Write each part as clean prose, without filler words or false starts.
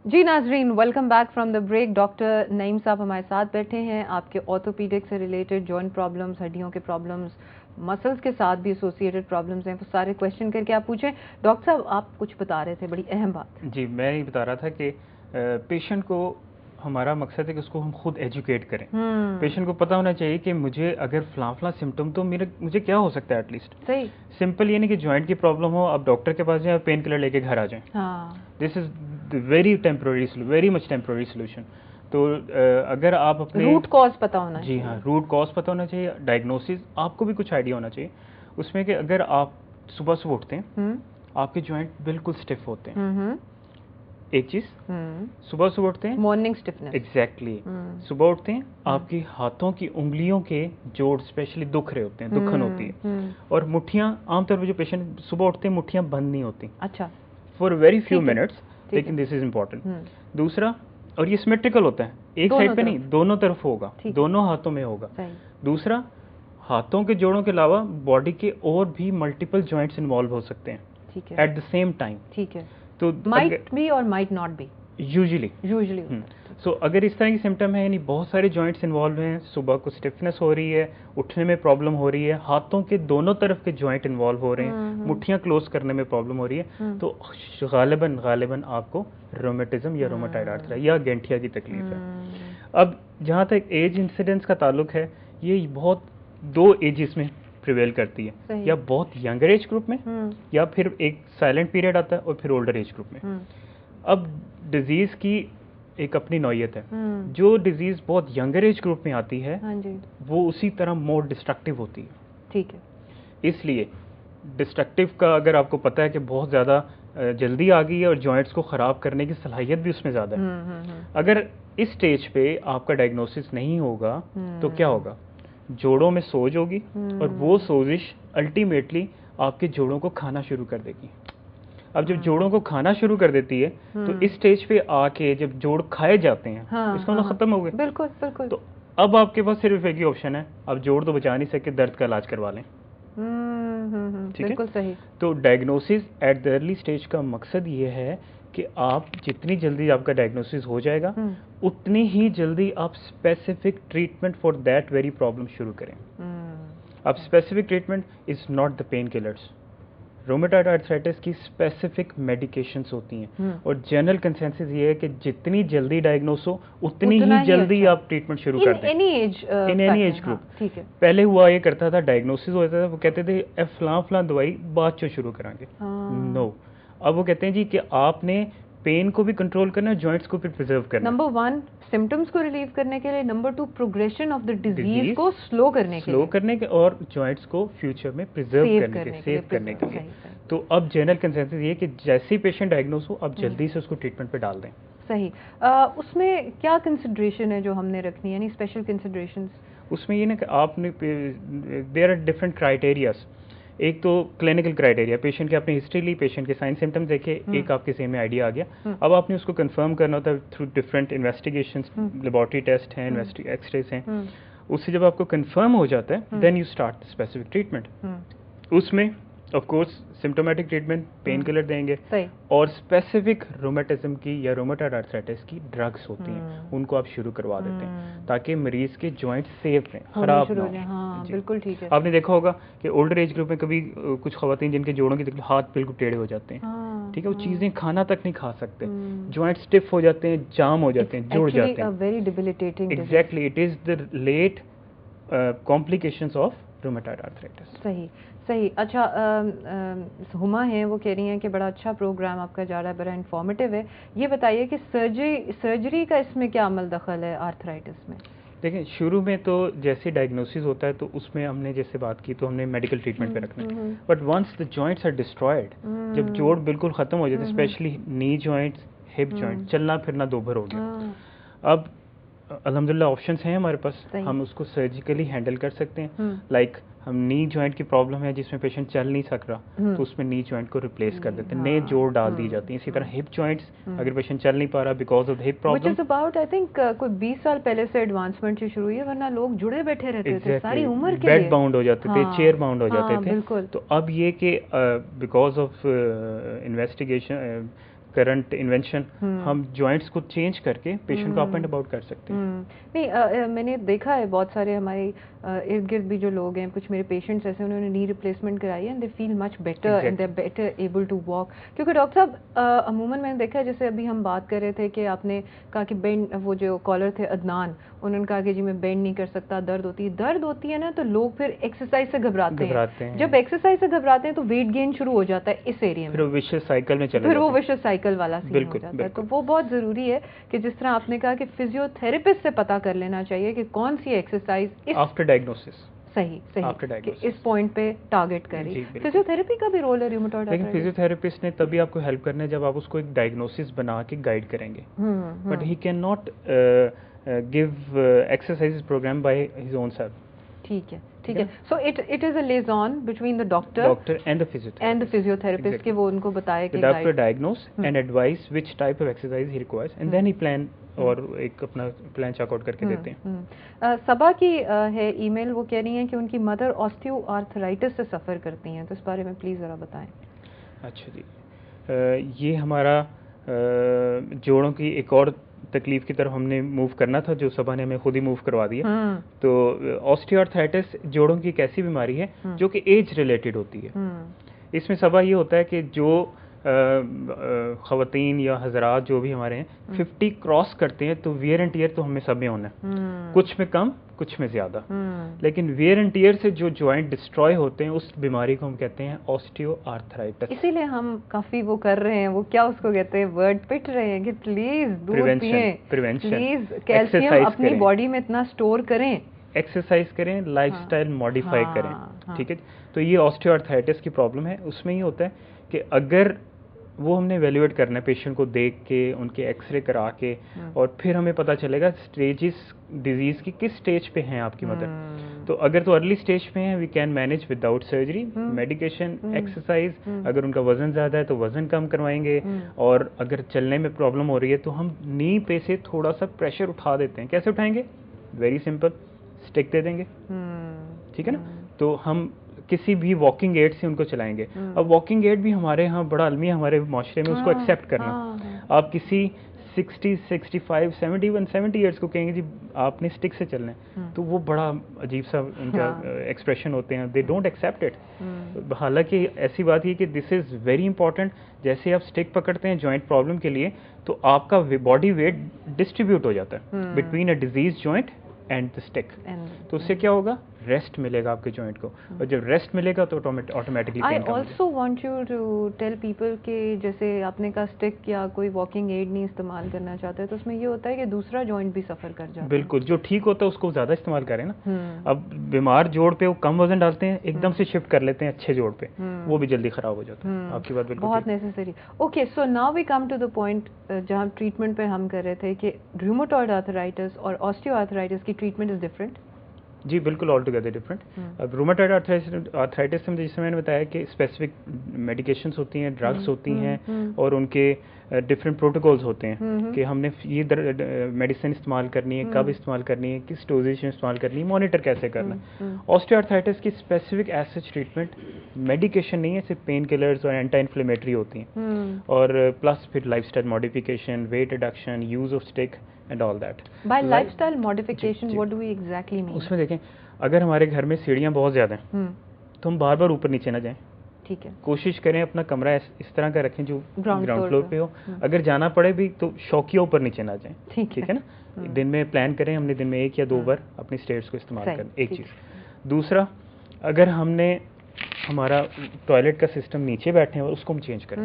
जी नाजरीन, welcome back from the break. Doctor Naeem साहब हमारे साथ बैठे हैं। आपके ऑर्थोपीडिक से रिलेटेड जॉइंट प्रॉब्लम्स, हड्डियों के प्रॉब्लम्स, मसल्स के साथ भी एसोसिएटेड प्रॉब्लम्स हैं, वो सारे क्वेश्चन करके आप पूछें। डॉक्टर साहब, आप कुछ बता रहे थे, बड़ी अहम बात। जी, मैं ये बता रहा था कि पेशेंट को, हमारा मकसद है कि उसको हम खुद एजुकेट करें। पेशेंट को पता होना चाहिए कि मुझे अगर फलां सिम्टम, तो मुझे क्या हो सकता है एटलीस्ट। सही। सिंपल ये नहीं कि जॉइंट की प्रॉब्लम हो, आप डॉक्टर के पास जाएं और पेन किलर लेके घर आ जाएं। This is very temporary, very much temporary solution. तो अगर आप अपने रूट कॉज पता होना चाहिए। जी हाँ, रूट कॉज पता होना चाहिए, डायग्नोसिस आपको भी कुछ आइडिया होना चाहिए उसमें कि अगर आप सुबह सुबह उठते हैं, आपके जॉइंट बिल्कुल स्टिफ होते हैं। एक चीज, सुबह सुबह उठते हैं, मॉर्निंग स्टिफनेस। एग्जैक्टली। सुबह उठते हैं, आपकी हाथों की उंगलियों के जोड़ स्पेशली दुख रहे होते हैं, दुखन होती है। और मुट्ठियां, आमतौर पर जो पेशेंट सुबह उठते हैं मुट्ठियां बंद नहीं होती। अच्छा। फॉर वेरी फ्यू मिनट्स, लेकिन दिस इज इम्पोर्टेंट। दूसरा, और ये सिमेट्रिकल होता है, एक साइड पे नहीं, दोनों तरफ होगा, दोनों हाथों में होगा। दूसरा, हाथों के जोड़ों के अलावा बॉडी के और भी मल्टीपल जॉइंट्स इन्वॉल्व हो सकते हैं एट द सेम टाइम। ठीक है। तो माइट बी और माइट नॉट बी, यूजुअली। सो अगर इस तरह की सिम्टम है, यानी बहुत सारे जॉइंट्स इन्वॉल्व हैं, सुबह को स्टिफनेस हो रही है, उठने में प्रॉब्लम हो रही है, हाथों के दोनों तरफ के जॉइंट इन्वॉल्व हो रहे हैं, मुट्ठियां क्लोज करने में प्रॉब्लम हो रही है, तो गालिबन आपको रोमेटिज्म या रोमेटॉइड आर्थराइटिस या गैंठिया की तकलीफ है। अब जहाँ तक एज इंसिडेंस का ताल्लुक है, ये बहुत दो एजेस में प्रिवेल करती है, या बहुत यंगर एज ग्रुप में, या फिर एक साइलेंट पीरियड आता है और फिर ओल्डर एज ग्रुप में। अब डिजीज की एक अपनी नौयत है। जो डिजीज बहुत यंगर एज ग्रुप में आती है, वो उसी तरह मोर डिस्ट्रक्टिव होती है। ठीक है। इसलिए डिस्ट्रक्टिव का अगर आपको पता है कि बहुत ज़्यादा जल्दी आ गई है और जॉइंट्स को ख़राब करने की सलाहियत भी उसमें ज़्यादा है, अगर इस स्टेज पे आपका डायग्नोसिस नहीं होगा तो क्या होगा? जोड़ों में सोज होगी, और वो सोजिश अल्टीमेटली आपके जोड़ों को खाना शुरू कर देगी। अब जब जोड़ों को खाना शुरू कर देती है, तो इस स्टेज पे आके जब जोड़ खाए जाते हैं, इसका मतलब खत्म हो गए। बिल्कुल बिल्कुल। तो अब आपके पास सिर्फ एक ही ऑप्शन है, अब जोड़ तो बचा नहीं सके, दर्द का इलाज करवा लें। बिल्कुल सही। तो diagnosis at the early stage का मकसद ये है कि आप जितनी जल्दी आपका डायग्नोसिस हो जाएगा, उतनी ही जल्दी आप specific treatment for that very problem शुरू करें। अब specific treatment is not the pain killers. Rheumatoid arthritis की स्पेसिफिक मेडिकेशंस होती हैं, और जनरल कंसेंसस ये है कि जितनी जल्दी डायग्नोस हो, उतनी ही जल्दी आप ट्रीटमेंट शुरू कर दें। In any age group. ठीक है। पहले हुआ ये करता था, डायग्नोसिस हो जाता था, वो कहते थे फलां दवाई बाद चो शुरू करांगे। नो, अब वो कहते हैं जी कि आपने पेन को भी कंट्रोल करना है, जॉइंट्स को भी प्रिजर्व करना है। नंबर 1 सिम्टम्स को रिलीव करने के लिए, number 2 progression of the disease को स्लो करने के और जॉइंट्स को फ्यूचर में प्रिजर्व करने के, सेव करने के लिए। तो अब जनरल कंसेंसस ये कि जैसे ही पेशेंट डायग्नोस हो, अब जल्दी से उसको ट्रीटमेंट पे डाल दें। सही। उसमें क्या कंसिडरेशन है जो हमने रखनी है, यानी स्पेशल कंसिडरेशंस? उसमें ये ना कि आपने, देयर आर डिफरेंट क्राइटेरियाज। एक तो क्लिनिकल क्राइटेरिया, पेशेंट की आपने हिस्ट्री ली, पेशेंट के साइन सिम्टम्स देखे, एक आपके सेम में आइडिया आ गया। अब आपने उसको कंफर्म करना होता है through different investigations, laboratory test हैं, एक्सरेज हैं। उससे जब आपको कंफर्म हो जाता है, then you start specific treatment. उसमें of course symptomatic treatment, pain killer देंगे, और स्पेसिफिक रोमेटिज्म की या रोमेटॉइड आर्थराइटिस की ड्रग्स होती हैं, उनको आप शुरू करवा देते हैं ताकि मरीज के जॉइंट सेफ रहें, खराब ना हो। हाँ, बिल्कुल ठीक है। आपने देखा होगा कि ओल्डर एज ग्रुप में कभी कुछ खवातीन जिनके जोड़ों की तकलीफ, हाथ बिल्कुल टेढ़े हो जाते हैं, ठीक है, वो चीजें खाना तक नहीं खा सकते, जॉइंट स्टिफ हो जाते हैं, जाम हो जाते हैं, जुड़ जाते हैं। Exactly, it is the late complications of rheumatoid arthritis. सही सही। अच्छा, हुमा हैं, वो कह रही हैं कि बड़ा अच्छा प्रोग्राम आपका जा रहा है, बड़ा इन्फॉर्मेटिव है। ये बताइए कि सर्जरी का इसमें क्या अमल दखल है आर्थराइटिस में? देखिए, शुरू में तो जैसे डायग्नोसिस होता है तो उसमें हमने जैसे बात की, तो हमने मेडिकल ट्रीटमेंट पे रखना है। But once the joints are destroyed, जब जोड़ बिल्कुल ख़त्म हो जाते हैं, especially knee joints, hip joint, चलना फिरना दोभर हो गया, अब अल्हम्दुलिल्लाह ऑप्शंस हैं हमारे पास, हम उसको सर्जिकली हैंडल कर सकते हैं। लाइक हम नी जॉइंट की प्रॉब्लम है जिसमें पेशेंट चल नहीं सक रहा, तो उसमें नी जॉइंट को रिप्लेस कर देते हैं, नए जोड़ डाल दी जाती हैं। इसी तरह हिप जॉइंट्स, अगर पेशेंट चल नहीं पा रहा because of the hip problem, which is about I think कोई 20 साल पहले से एडवांसमेंट शुरू हुई है, वरना लोग जुड़े बैठे रहते थे सारी उम्र के लिए, बेड बाउंड हो जाते थे, चेयर बाउंड हो जाते थे। तो अब ये कि because of investigation, current invention हम जॉइंट्स को चेंज करके पेशेंट को अप एंड अबाउट कर सकते हैं। नहीं, मैंने देखा है बहुत सारे हमारे इर्द गिर्द भी जो लोग हैं, कुछ मेरे पेशेंट्स ऐसे उन्होंने नी रिप्लेसमेंट कराई है and they feel much better and they are better able to walk. क्योंकि डॉक्टर साहब अमूमन मैंने देखा है, जैसे अभी हम बात कर रहे थे कि आपने कहा कि बेंड, वो जो कॉलर थे अदनान, उन्होंने कहा कि जी मैं बेंड नहीं कर सकता, दर्द होती है ना, तो लोग फिर एक्सरसाइज से घबराते हैं। जब एक्सरसाइज से घबराते हैं तो वेट गेन शुरू हो जाता है इस एरिया में, फिर वो विशियस साइकिल में चले, फिर वो विशियस साइकिल वाला सीन हो जाता है। तो वो बहुत जरूरी है कि जिस तरह आपने कहा कि फिजियोथेरेपिस्ट से पता कर लेना चाहिए कि कौन सी एक्सरसाइज आफ्टर डायग्नोसिस सही कि इस पॉइंट पे टारगेट करें। फिजियोथेरेपी का भी रोल है रूमेटॉइड आर्थराइटिस। लेकिन फिजियोथेरेपिस्ट ने तभी आपको हेल्प करना है जब आप उसको एक डायग्नोसिस बना के गाइड करेंगे, but he can not give exercise program by his own self. ठीक है। So it is a liaison between the doctor and the physiotherapist कि वो उनको बताए कि after diagnose and advise which type of exercise he requires and then he plan और एक अपना प्लान चेकआउट करके देते हैं। सबा की है ईमेल, वो कह रही हैं कि उनकी मदर ऑस्टियोआर्थराइटिस से सफ़र करती हैं, तो इस बारे में प्लीज़ ज़रा बताएं। अच्छा जी, ये हमारा जोड़ों की एक और तकलीफ की तरफ हमने मूव करना था, जो सबा ने हमें खुद ही मूव करवा दिया। तो ऑस्टियोआर्थराइटिस जोड़ों की एक ऐसी बीमारी है जो कि एज रिलेटेड होती है। इसमें सबा ये होता है कि जो ख़वातीन या हजरात जो भी हमारे हैं 50 क्रॉस करते हैं तो वियर एंड टियर तो हमें सब में होना है, कुछ में कम कुछ में ज़्यादा, लेकिन वियर एंड टियर से जो जॉइंट डिस्ट्रॉय होते हैं उस बीमारी को हम कहते हैं ऑस्टियोआर्थराइटिस। इसीलिए हम काफ़ी वो कर रहे हैं, वो क्या उसको कहते हैं, वर्ड पिट रहे हैं कि प्लीज़ दूध पिएं, प्लीज़ कैल्शियम अपनी बॉडी में इतना स्टोर करें, एक्सरसाइज करें, लाइफस्टाइल मॉडिफाई करें। ठीक है, तो ये ऑस्टियोआर्थराइटिस की प्रॉब्लम है। उसमें ये होता है कि अगर वो हमने एवेल्युएट करना है पेशेंट को देख के, उनके एक्सरे करा के, और फिर हमें पता चलेगा स्टेजेस डिजीज की किस स्टेज पे हैं आपकी मदर। तो अगर तो अर्ली स्टेज पे हैं, we can manage without surgery, medication, exercise. अगर उनका वजन ज़्यादा है तो वजन कम करवाएंगे, और अगर चलने में प्रॉब्लम हो रही है तो हम नी पे से थोड़ा सा प्रेशर उठा देते हैं। कैसे उठाएंगे? वेरी सिंपल, स्टिक दे देंगे, ठीक है ना। तो हम किसी भी वॉकिंग एड से उनको चलाएंगे। अब वॉकिंग एड भी हमारे यहाँ बड़ा अलमी है हमारे माशरे में उसको एक्सेप्ट करना। आप किसी 60, 65, 70 ईयर्स को कहेंगे जी आपने स्टिक से चलना है, तो वो बड़ा अजीब सा उनका एक्सप्रेशन होते हैं, दे डोंट एक्सेप्ट इट। हालांकि ऐसी बात है कि दिस इज़ वेरी इंपॉर्टेंट। जैसे आप स्टिक पकड़ते हैं जॉइंट प्रॉब्लम के लिए, तो आपका बॉडी वेट डिस्ट्रीब्यूट हो जाता है between a disease joint and the stick. तो उससे क्या होगा? रेस्ट मिलेगा आपके जॉइंट को, और जब रेस्ट मिलेगा तो automatically I also want you to tell people कि जैसे आपने कहा स्टिक या कोई वॉकिंग एड नहीं इस्तेमाल करना चाहते, तो उसमें ये होता है कि दूसरा जॉइंट भी सफर कर जाता है। बिल्कुल, जो ठीक होता है उसको ज़्यादा इस्तेमाल करें ना। अब बीमार जोड़ पे वो कम वजन डालते हैं, एकदम से शिफ्ट कर लेते हैं अच्छे जोड़ पे, वो भी जल्दी खराब हो जाता है। आपकी बात बिल्कुल बहुत necessary. Okay, so now we come to the point जहाँ ट्रीटमेंट पे हम कर रहे थे कि रूमेटॉइड आर्थराइटिस और ऑस्टियोआर्थराइटिस की ट्रीटमेंट इज डिफरेंट। जी बिल्कुल, ऑल टुगेदर डिफरेंट। अब रूमेटॉइड आर्थराइटिस में जैसे मैंने बताया कि स्पेसिफिक मेडिकेशंस होती हैं, ड्रग्स होती हैं, और उनके डिफरेंट प्रोटोकॉल्स होते हैं कि हमने ये मेडिसिन इस्तेमाल करनी है, कब इस्तेमाल करनी है, किस डोजेज में इस्तेमाल करनी है, मॉनिटर कैसे करना है। ऑस्टियोआर्थराइटिस की specific as such treatment medication नहीं है, सिर्फ पेन किलर्स और एंटी इन्फ्लेमेटरी होती हैं, और प्लस फिर lifestyle modification, weight reduction, use of stick and all that. By lifestyle modification what do we exactly mean? उसमें देखें, अगर हमारे घर में सीढ़ियाँ बहुत ज़्यादा हैं तो हम बार बार ऊपर नीचे ना जाएं। ठीक है, कोशिश करें अपना कमरा इस तरह का रखें जो ग्राउंड फ्लोर पे हो। अगर जाना पड़े भी तो शौकिया ऊपर नीचे ना जाएं। ठीक है ना। दिन में प्लान करें, हमने दिन में 1 या 2 बार अपनी स्टेयर्स को इस्तेमाल करें, एक चीज़। दूसरा, अगर हमने हमारा टॉयलेट का सिस्टम नीचे बैठे हैं और उसको हम चेंज करें,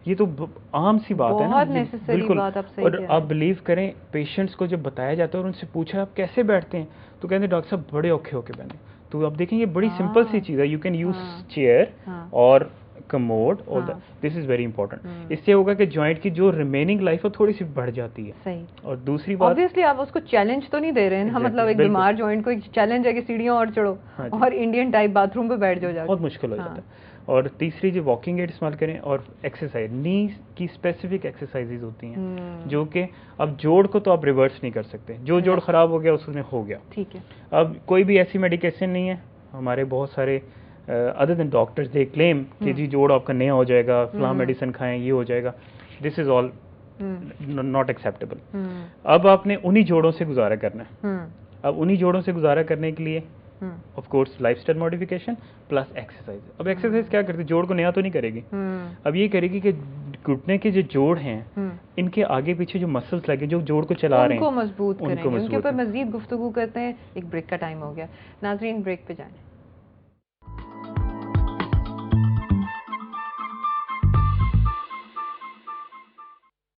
ये तो आम सी बात है ना, बिल्कुल। और आप बिलीव करें, पेशेंट्स को जब बताया जाता है और उनसे पूछा आप कैसे बैठते हैं, तो कहते हैं डॉक्टर साहब बड़े औखे होके बैठे। तो आप देखेंगे बड़ी सिंपल सी चीज़ है, यू कैन यूज चेयर और कमोड, और दिस इज वेरी इंपॉर्टेंट। इससे होगा कि जॉइंट की जो रिमेनिंग लाइफ है थोड़ी सी बढ़ जाती है। सही। और दूसरी बात, ऑब्वियसली आप उसको चैलेंज तो नहीं दे रहे हैं ना, मतलब एक बीमार जॉइंट को एक चैलेंज है कि सीढ़ियां और चढ़ो और इंडियन टाइप बाथरूम पे बैठ जाओ, बहुत मुश्किल हो जाता है। और तीसरी, जो वॉकिंग एड इस्तेमाल करें, और एक्सरसाइज, नी की स्पेसिफिक एक्सरसाइजेज होती हैं जो कि अब जोड़ को तो आप रिवर्स नहीं कर सकते, जो जोड़ खराब हो गया उसमें हो गया। ठीक है। अब कोई भी ऐसी मेडिकेशन नहीं है, हमारे बहुत सारे other than doctors they claim कि जी जोड़ आपका नया हो जाएगा, फलां मेडिसिन खाएं ये हो जाएगा, this is all not acceptable. अब आपने उन्हीं जोड़ों से गुजारा करना है। अब उन्हीं जोड़ों से गुजारा करने के लिए of course lifestyle modification plus exercise. अब एक्सरसाइज क्या करती है, जोड़ को नया तो नहीं करेगी, अब ये करेगी कि घुटने के जो जोड़ हैं इनके आगे पीछे जो मसल्स लगे जो जोड़ को चला रहे हैं उनको मजबूत करेंगे। उनके ऊपर मजीद गुफ्तगू करते हैं। एक ब्रेक का टाइम हो गया, नाजरीन ब्रेक पे जाएं।